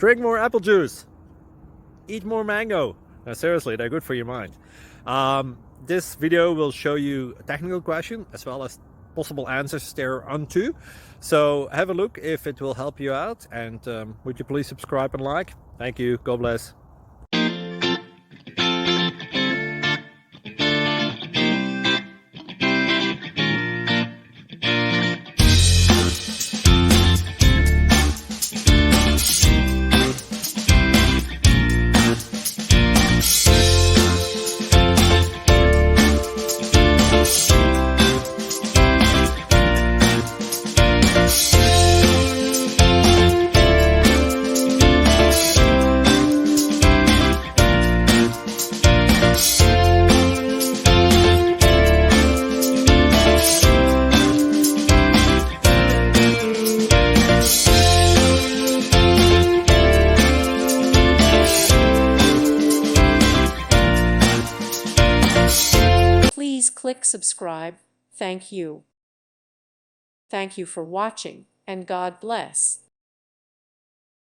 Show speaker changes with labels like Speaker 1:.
Speaker 1: Drink more apple juice. Eat more mango. No, seriously, they're good for your mind. This video will show you a technical question as well as possible answers thereunto. So have a look if it will help you out, and would you please subscribe and like? Thank you. God bless.
Speaker 2: Please click subscribe. Thank you. Thank you for watching, and God bless.